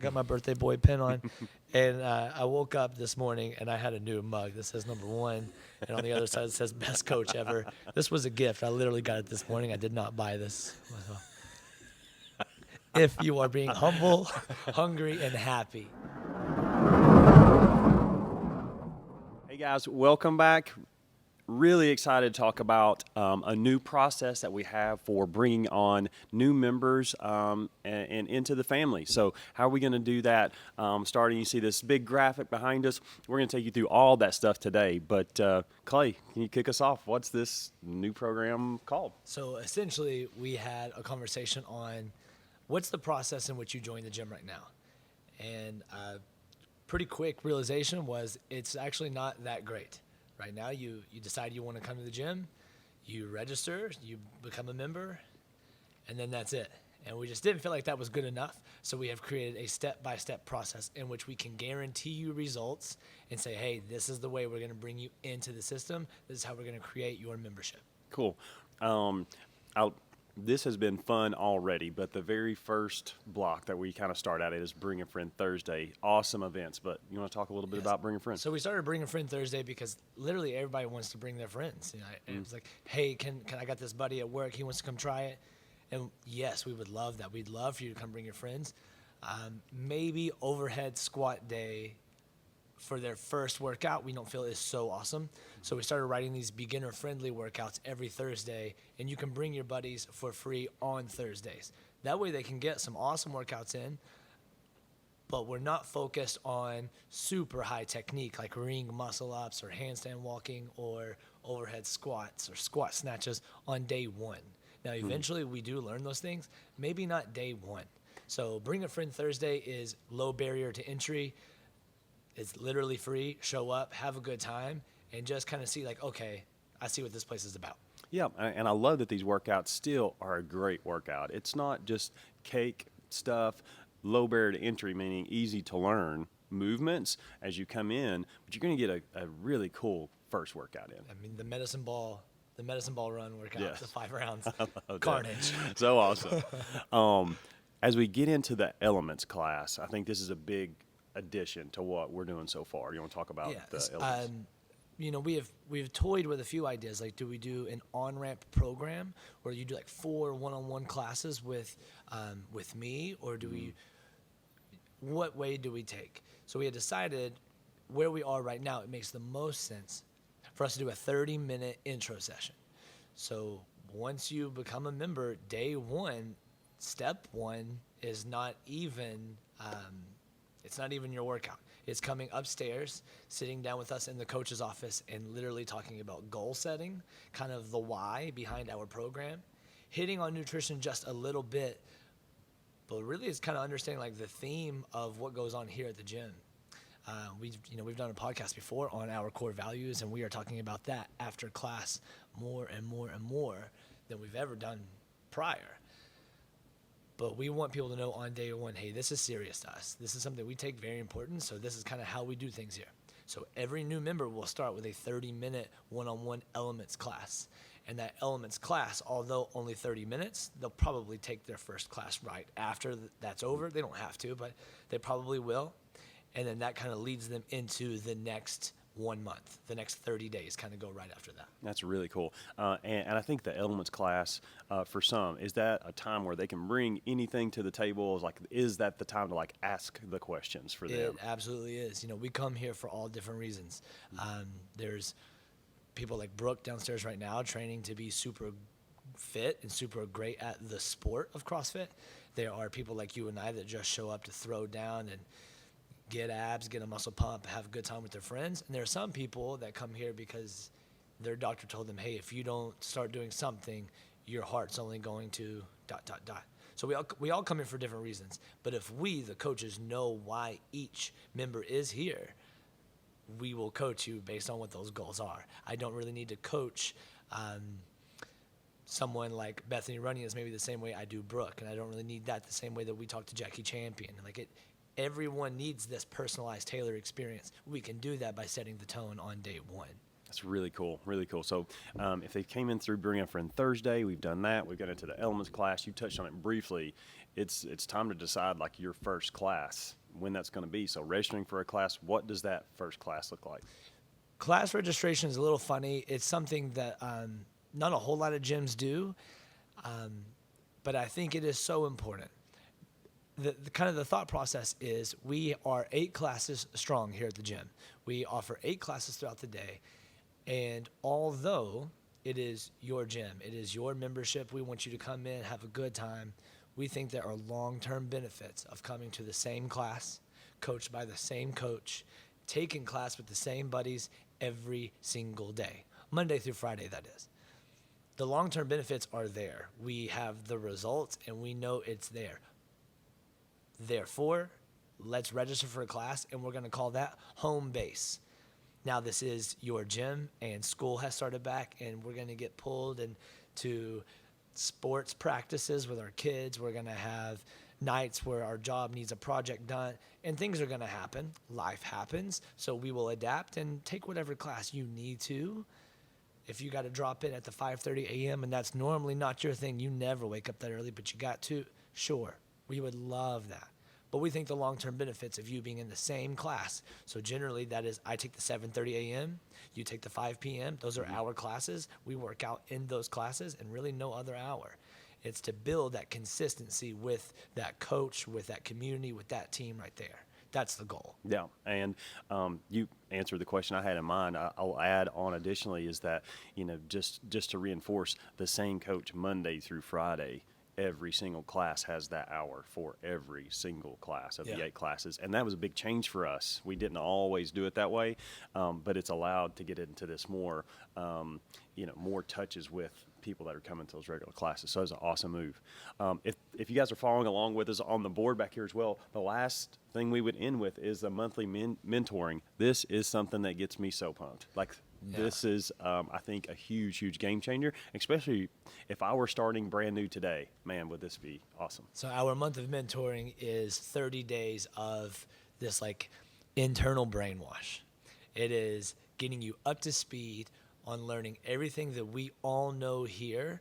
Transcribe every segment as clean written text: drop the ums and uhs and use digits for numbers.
I got my birthday boy pin on, and I woke up this morning and I had a new mug that says #1, and on the other side it says best coach ever. This was a gift. I literally got it this morning. I did not buy this. If you are being humble, hungry, and happy. Hey guys, welcome back. Really excited to talk about a new process that we have for bringing on new members and into the family. So how are we going to do that? Starting, you see this big graphic behind us. We're going to take you through all that stuff today. But Clay, can you kick us off? What's this new program called? So essentially, we had a conversation on what's the process in which you join the gym right now. And pretty quick realization was it's actually not that great. Right now, you decide you want to come to the gym, you register, you become a member, and then that's it. And we just didn't feel like that was good enough, so we have created a step-by-step process in which we can guarantee you results and say, hey, this is the way we're going to bring you into the system. This is how we're going to create your membership. Cool. This has been fun already, but the very first block that we kind of start at is Bring a Friend Thursday. Awesome events, but you want to talk a little bit about Bring a Friend? So we started Bring a Friend Thursday because literally everybody wants to bring their friends. You know, and it was like, hey, can I got this buddy at work? He wants to come try it. And yes, we would love that. We'd love for you to come bring your friends. Maybe overhead squat day for their first workout, we don't feel is so awesome. So we started writing these beginner-friendly workouts every Thursday, and you can bring your buddies for free on Thursdays. That way they can get some awesome workouts in, but we're not focused on super high technique like ring muscle-ups or handstand walking or overhead squats or squat snatches on day one. Now, eventually we do learn those things, maybe not day one. So Bring a Friend Thursday is low barrier to entry. It's literally free. Show up, have a good time, and just kind of see like, okay, I see what this place is about. Yeah, and I love that these workouts still are a great workout. It's not just cake stuff, low barrier to entry, meaning easy to learn movements as you come in, but you're going to get a really cool first workout in. I mean, the medicine ball run workout, Yes. the 5 rounds, Okay. carnage. So awesome. As we get into the elements class, I think this is a big addition to what we're doing so far. You want to talk about the elements? You know, we've toyed with a few ideas. Like, do we do an on-ramp program where you do like 4 one-on-one classes with me, or do we? What way do we take? So we had decided where we are right now, it makes the most sense for us to do a 30-minute intro session. So once you become a member, day one, step one is not even. It's not even your workout. It's coming upstairs, sitting down with us in the coach's office and literally talking about goal setting, kind of the why behind our program, hitting on nutrition just a little bit, but really it's kind of understanding like the theme of what goes on here at the gym. We've done a podcast before on our core values, and we are talking about that after class more and more and more than we've ever done prior. But we want people to know on day one, hey, this is serious to us. This is something we take very important, so this is kind of how we do things here. So every new member will start with a 30-minute one-on-one elements class. And that elements class, although only 30 minutes, they'll probably take their first class right after that's over. They don't have to, but they probably will. And then that kind of leads them into the next 1 month. The next 30 days kind of go right after that. That's really cool. And I think the elements class, for some, is that a time where they can bring anything to the table? Is that the time to like ask the questions for them? It absolutely is. You know, we come here for all different reasons. There's people like Brooke downstairs right now training to be super fit and super great at the sport of CrossFit. There are people like you and I that just show up to throw down and get abs, get a muscle pump, have a good time with their friends. And there are some people that come here because their doctor told them, hey, if you don't start doing something, your heart's only going to ... So we all come here for different reasons. But if we, the coaches, know why each member is here, we will coach you based on what those goals are. I don't really need to coach someone like Bethany Runyon is maybe the same way I do Brooke, and I don't really need that the same way that we talk to Jackie Champion. Everyone needs this personalized, tailored experience. We can do that by setting the tone on day one. That's really cool, really cool. So if they came in through Bring a Friend Thursday, we've done that. We've got into the elements class. You touched on it briefly. it's time to decide like your first class, when that's going to be. So registering for a class, what does that first class look like? Class registration is a little funny. It's something that not a whole lot of gyms do, but I think it is so important. The kind of the thought process is we are 8 classes strong here at the gym. We offer 8 classes throughout the day, and although it is your gym, it is your membership, we want you to come in, have a good time. We think there are long-term benefits of coming to the same class, coached by the same coach, taking class with the same buddies every single day, Monday through Friday, that is. The long-term benefits are there. We have the results, and we know it's there. Therefore, let's register for a class, and we're going to call that home base. Now, this is your gym, and school has started back, and we're going to get pulled into sports practices with our kids. We're going to have nights where our job needs a project done, and things are going to happen. Life happens, so we will adapt and take whatever class you need to. If you got to drop in at the 5:30 a.m. and that's normally not your thing, you never wake up that early, but you got to, sure, we would love that. But we think the long-term benefits of you being in the same class. So generally that is, I take the 7:30 a.m., you take the 5 p.m. Those are our classes. We work out in those classes and really no other hour. It's to build that consistency with that coach, with that community, with that team right there. That's the goal. Yeah, and you answered the question I had in mind. I'll add on additionally is that, just to reinforce, the same coach Monday through Friday, every single class has that hour for every single class of the 8 classes. And that was a big change for us. We didn't always do it that way, but it's allowed to get into this more, more touches with people that are coming to those regular classes. So it's an awesome move. If you guys are following along with us on the board back here as well, the last thing we would end with is the monthly mentoring. This is something that gets me so pumped. This is, I think, a huge game changer, especially if I were starting brand new today. Man, would this be awesome. So our month of mentoring is 30 days of this internal brainwash. It is getting you up to speed on learning everything that we all know here.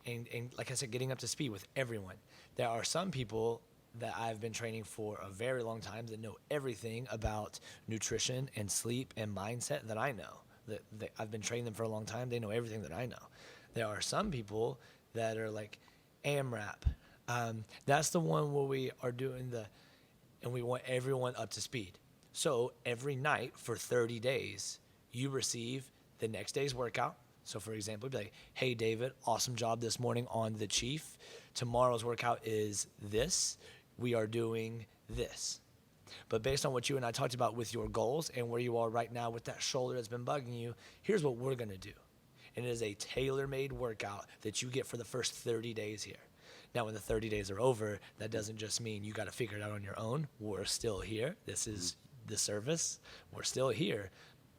And like I said, getting up to speed with everyone. There are some people that I've been training for a very long time that know everything about nutrition and sleep and mindset that I know. That I've been training them for a long time. They know everything that I know. There are some people that are like AMRAP. That's the one where we are doing and we want everyone up to speed. So every night for 30 days, you receive the next day's workout. So for example, be like, hey, David, awesome job this morning on the Chief. Tomorrow's workout is this. We are doing this. But based on what you and I talked about with your goals and where you are right now with that shoulder that's been bugging you, here's what we're going to do. And it is a tailor-made workout that you get for the first 30 days here. Now, when the 30 days are over, that doesn't just mean you got to figure it out on your own. We're still here. This is the service. We're still here.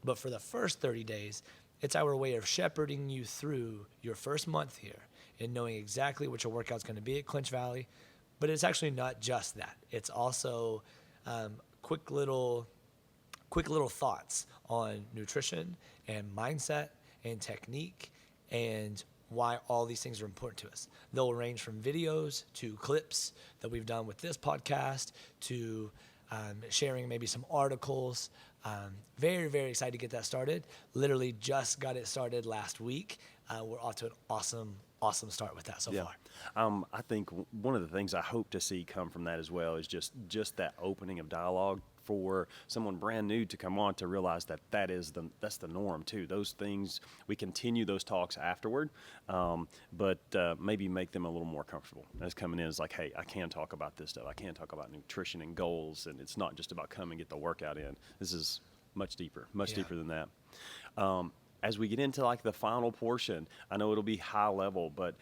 But for the first 30 days, it's our way of shepherding you through your first month here and knowing exactly what your workout's going to be at Clinch Valley. But it's actually not just that. It's also quick little thoughts on nutrition and mindset and technique and why all these things are important to us. They'll range from videos to clips that we've done with this podcast to sharing maybe some articles. Very, very excited to get that started. Literally just got it started last week. We're off to an awesome start with that so far. I think one of the things I hope to see come from that as well is just that opening of dialogue for someone brand new to come on to realize that's the norm too. Those things, we continue those talks afterward, but maybe make them a little more comfortable as coming in. It's like, hey, I can talk about this stuff. I can talk about nutrition and goals, and it's not just about come and get the workout in. This is much deeper than that. As we get into the final portion, I know it'll be high level, but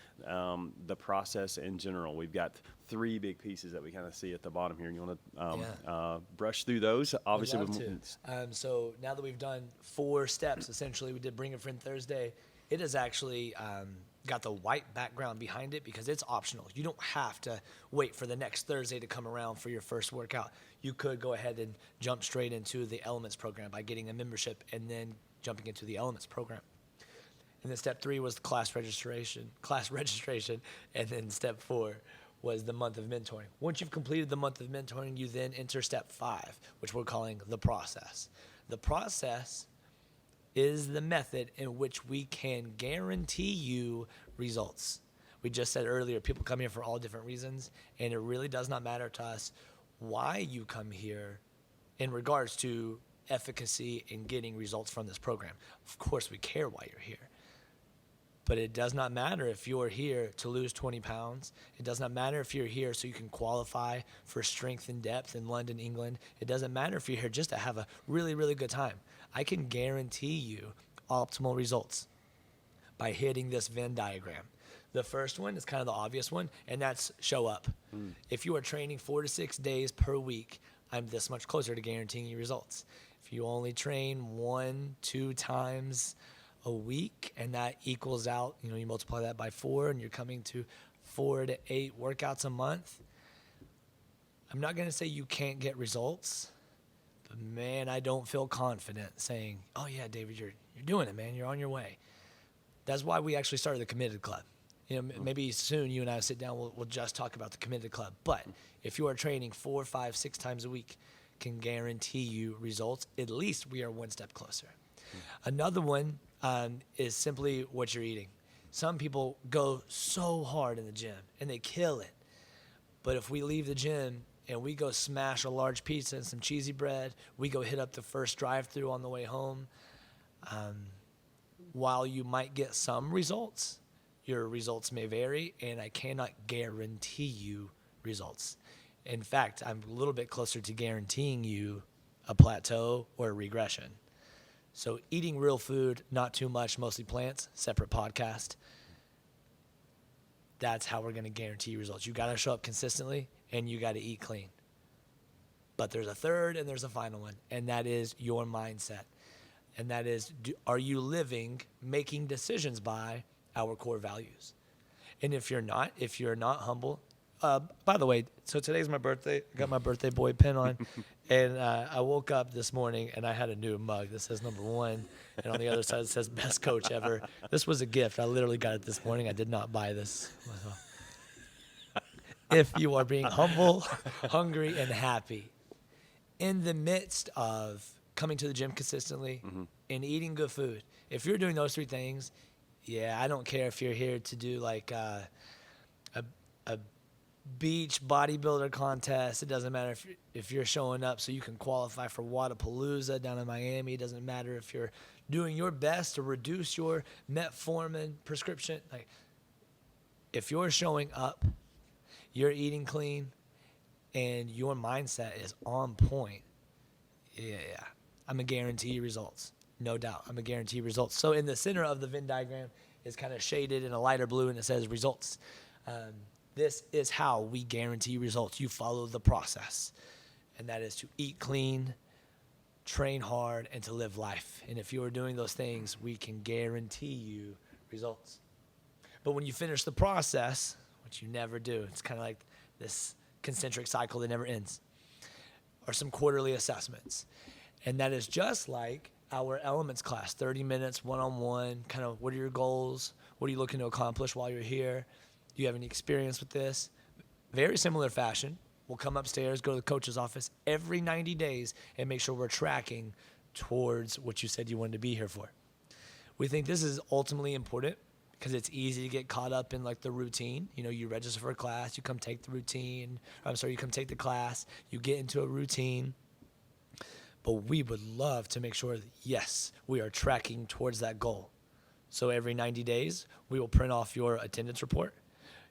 the process in general, we've got 3 big pieces that we kind of see at the bottom here. You want to brush through those? Obviously, I'd love to. So now that we've done 4 steps, essentially, we did Bring a Friend Thursday. It has actually got the white background behind it because it's optional. You don't have to wait for the next Thursday to come around for your first workout. You could go ahead and jump straight into the Elements program by getting a membership and then jumping into the Elements program. And then step 3 was the class registration. And then step 4 was the month of mentoring. Once you've completed the month of mentoring, you then enter step 5, which we're calling the process. The process is the method in which we can guarantee you results. We just said earlier, people come here for all different reasons, and it really does not matter to us why you come here in regards to efficacy in getting results from this program. Of course, we care why you're here. But it does not matter if you're here to lose 20 pounds. It does not matter if you're here so you can qualify for strength and depth in London, England. It doesn't matter if you're here just to have a really, really good time. I can guarantee you optimal results by hitting this Venn diagram. The first one is kind of the obvious one, and that's show up. If you are training 4 to 6 days per week, I'm this much closer to guaranteeing you results. If you only train 1-2 times a week, and that equals out, you multiply that by 4, and you're coming to 4 to 8 workouts a month. I'm not going to say you can't get results, but man, I don't feel confident saying, oh yeah, David, you're doing it, man. You're on your way. That's why we actually started the Committed Club. Maybe soon you and I will sit down, we'll just talk about the Committed Club. But if you are training 4, 5, 6 times a week, can guarantee you results. At least we are one step closer. Another one is simply what you're eating. Some people go so hard in the gym and they kill it. But if we leave the gym and we go smash a large pizza and some cheesy bread, we go hit up the first drive-thru on the way home, while you might get some results, your results may vary, and I cannot guarantee you results. In fact, I'm a little bit closer to guaranteeing you a plateau or a regression. So eating real food, not too much, mostly plants, separate podcast. That's how we're going to guarantee results. You got to show up consistently, and you got to eat clean. But there's a third, and there's a final one, and that is your mindset. And that is, are you making decisions by our core values? And if you're not humble, by the way, so today's my birthday. I got my birthday boy pin on, and I woke up this morning and I had a new mug that says number 1, and on the other side it says best coach ever. This was a gift. I literally got it this morning. I did not buy this myself. If you are being humble, hungry, and happy in the midst of coming to the gym consistently and eating good food, if you're doing those 3 things, yeah, I don't care if you're here to do like a beach bodybuilder contest. It doesn't matter if you're showing up so you can qualify for Wadapalooza down in Miami. It doesn't matter if you're doing your best to reduce your metformin prescription. Like, if you're showing up, you're eating clean, and your mindset is on point, yeah, I'm going to guarantee you results. No doubt. I'm going to guarantee you results. So in the center of the Venn diagram is kind of shaded in a lighter blue, and it says results. This is how we guarantee results. You follow the process, and that is to eat clean, train hard, and to live life. And if you are doing those things, we can guarantee you results. But when you finish the process, which you never do, it's kind of like this concentric cycle that never ends, are some quarterly assessments. And that is just like our elements class, 30 minutes, one-on-one, kind of what are your goals? What are you looking to accomplish while you're here? Do you have any experience with this? Very similar fashion. We'll come upstairs, go to the coach's office every 90 days and make sure we're tracking towards what you said you wanted to be here for. We think this is ultimately important because it's easy to get caught up in like the routine. You register for a class, you come take the class, you get into a routine. But we would love to make sure that, yes, we are tracking towards that goal. So every 90 days, we will print off your attendance report.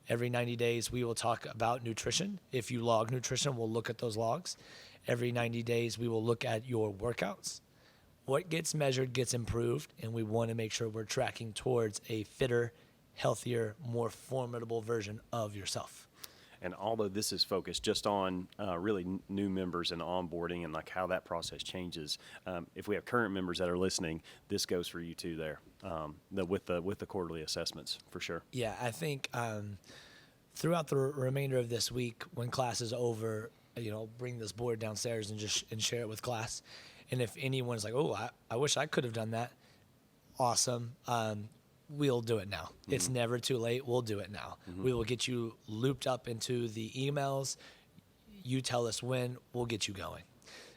Every 90 days, we will talk about nutrition. If you log nutrition, we'll look at those logs. Every 90 days, we will look at your workouts. What gets measured gets improved, and we want to make sure we're tracking towards a fitter, healthier, more formidable version of yourself. And although this is focused just on really new members and onboarding and like how that process changes, if we have current members that are listening, this goes for you too there, with the quarterly assessments for sure. Yeah, I think throughout the remainder of this week, when class is over, bring this board downstairs and share it with class. And if anyone's like, oh, I wish I could have done that, awesome. we'll do it now. It's never too late. We'll do it now. We will get you looped up into the emails. You tell us when, we'll get you going.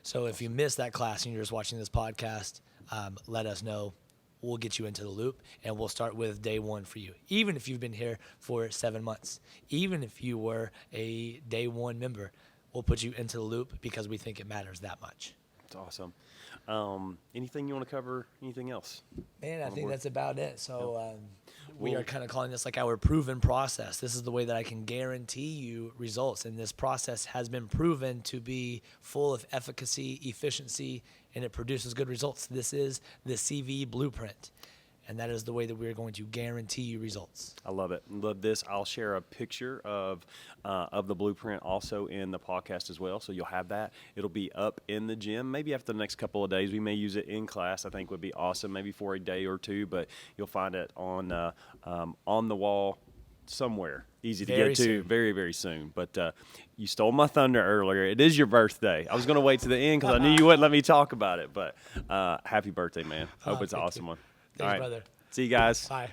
So if you missed that class and you're just watching this podcast, let us know. We'll get you into the loop, and we'll start with day one for you. Even if you've been here for 7 months, even if you were a day one member, we'll put you into the loop because we think it matters that much. That's awesome. Anything you want to cover? Anything else? Man, I On the think board? that's about it. So we Well- are kind of calling this like our proven process. This is the way that I can guarantee you results. And this process has been proven to be full of efficacy, efficiency, and it produces good results. This is the CV blueprint. And that is the way that we're going to guarantee you results. I love it. Love this. I'll share a picture of the blueprint also in the podcast as well, so you'll have that. It'll be up in the gym. Maybe after the next couple of days, we may use it in class. I think would be awesome. Maybe for a day or two, but you'll find it on the wall somewhere. Easy to Very get to. soon. Very, very soon. But you stole my thunder earlier. It is your birthday. I was going to wait to the end because I knew you wouldn't let me talk about it. But happy birthday, man. Hope it's an thank awesome you. one. Thanks, All right. brother. See you guys. Bye.